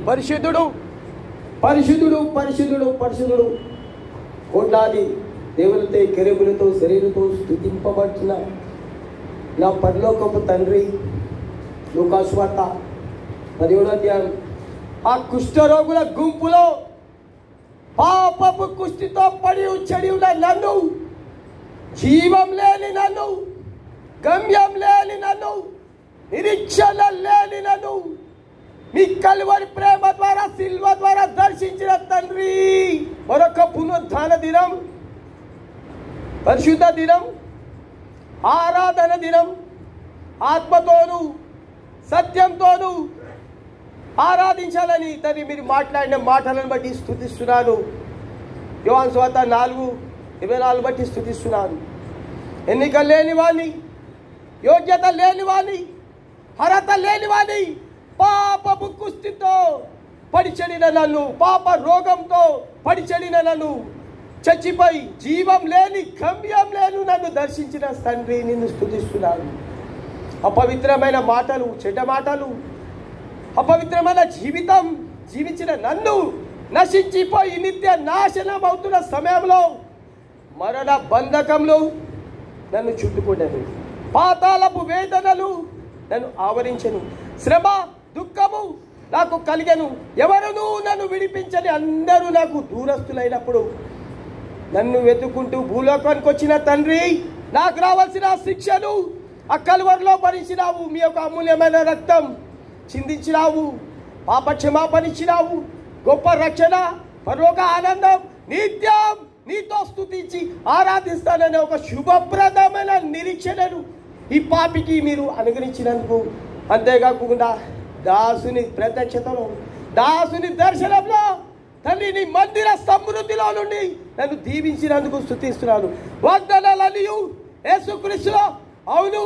పరిశుద్ధుడు పరిశుద్ధుడు పరిశుద్ధుడు పరిశుద్ధుడు కోట్లాది దేవులతో కెరూబులతో శరీరంతో స్తుతింపబడుతున్న నా పరలోకపు తండ్రి. లూకాసు వార్త 17వ అధ్యాయం. ఆ కుష్ఠరోగుల గుంపులో పాపపు కుష్టితో పడి చెడి ఉన్న నన్ను, జీవం లేని నన్ను, గమ్యం లేని నన్ను, నిరీక్షణ లేని నన్ను మీ కల్వరి ప్రేమ ద్వారా సిల్వ ద్వారా దర్శించిన తండ్రి, మరొక పునరుద్ధాన దినం, పరిశుద్ధ దినం, ఆరాధన దినం, ఆత్మతోనూ సత్యంతోనూ ఆరాధించాలని తండ్రి మీరు మాట్లాడిన మాటలను బట్టి స్తుతిస్తున్నాను. యోహాను సువార్త 4:24 బట్టి స్తుతిస్తున్నాను. ఎన్నిక లేని వాణ్ణి, యోగ్యత లేని వాణ్ణి, అర్హత లేని వాణ్ణి, పాపపు కుష్టితో పడిచెడిన నన్ను, పాప రోగంతో పడిచెడిన నన్ను, చచ్చిపోయి జీవం లేని గమ్యం లేని నన్ను దర్శించిన తండ్రి నిన్ను స్తుతిస్తున్నాను. అపవిత్రమైన మాటలు, చెడ్డ మాటలు, అపవిత్రమైన జీవితం జీవించిన నన్ను నశించిపోయి నిత్య నాశనం అవుతున్న సమయంలో మరణ బంధకంలో నన్ను చుట్టుకున్నాను. పాతాళపు వేదనలు నన్ను ఆవరించను. శ్రమ దుఃఖము నాకు కలిగను. ఎవరునూ నన్ను విడిపించని అందరూ నాకు దూరస్తులైనప్పుడు నన్ను వెతుక్కుంటూ భూలోకానికి వచ్చిన తండ్రి, నాకు రావాల్సిన శిక్షను ఆ కల్వరిలో భరించినావు. మీ యొక్క అమూల్యమైన రక్తం చిందించినావు. పాప క్షమాపణ ఇచ్చినావు. గొప్ప రక్షణ, పరలోక ఆనందం, నిత్యం నీతో స్తుతించి ఆరాధిస్తాననే ఒక శుభప్రదమైన నిరీక్షణను ఈ పాపికి మీరు అనుగ్రహించినందుకు, అంతేకాకుండా దాసుని ప్రత్యక్షతలో, దాసుని దర్శనంలో తండ్రి నీ మందిర సమృద్ధిలో నుండి నన్ను దీవించినందుకు స్తుతిస్తున్నాను. వాగ్దానాలన్నీ యేసుక్రీస్తులో అవును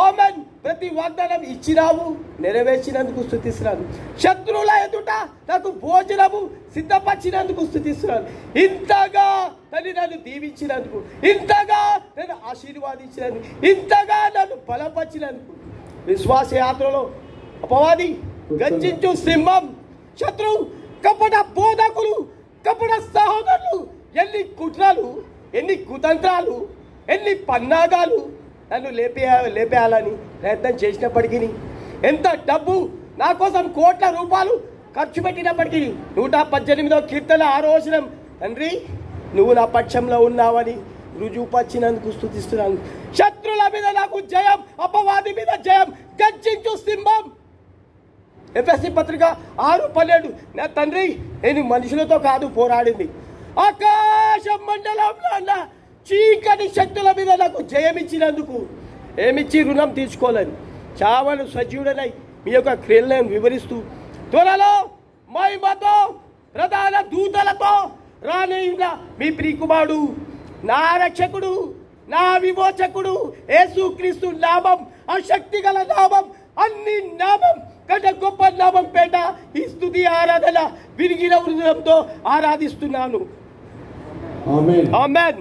ఆమేన్ ప్రతి వాగ్దానం ఇచ్చినావు, నెరవేర్చినందుకు స్తుతిస్తున్నాను. శత్రువుల ఎదుట నాకు భోజనము సిద్ధపరిచినందుకు స్తుతిస్తున్నాను. ఇంతగా తల్లి నన్ను దీవించినందుకు, ఇంతగా నన్ను ఆశీర్వాదించినందుకు, ఇంతగా నన్ను బలపరిచినందుకు. విశ్వాస యాత్రలో అపవాది గర్జించు సింహం, శత్రువు, కపట బోధకులు, కపట సహోదరులు ఎన్ని కుట్రలు, ఎన్ని కుతంత్రాలు, ఎన్ని పన్నాగాలు నన్ను లేపేయాలని ప్రయత్నం చేసినప్పటికీ, ఎంత డబ్బు నా కోసం కోట్ల రూపాయలు ఖర్చు పెట్టినప్పటికీ 118వ కీర్తన 6వ వచనం, తండ్రి నువ్వు నా పక్షంలో ఉన్నావని రుజువుపరిచినందుకు స్తుతిస్తున్నాను. శత్రుల మీద నాకు జయం, అపవాది మీద జయం, గర్జించు సింహం. ఎఫెసీ పత్రిక 6:12, నా తండ్రి నేను మనుషులతో కాదు పోరాడింది, ఆకాశ మండలంలో ఉన్న చీకటి శక్తుల మీద నాకు జయమిచ్చినందుకు ఏమిచ్చి రుణం తీర్చుకోలేను. చావను సజీవుడనై మీ యొక్క క్రియలను వివరిస్తూ త్వరలో మహిమతో ప్రధాన దూతలతో రానైన మీ ప్రియకుమారుడు, నా రక్షకుడు, నా విమోచకుడు యేసుక్రీస్తు నామం, ఆ శక్తి గల నామం, అన్ని నామం కంటే గొప్ప నామం పేట ఈ స్తుతి ఆరాధన విరిగిన హృదయంతో ఆరాధిస్తున్నాను. ఆమేన్.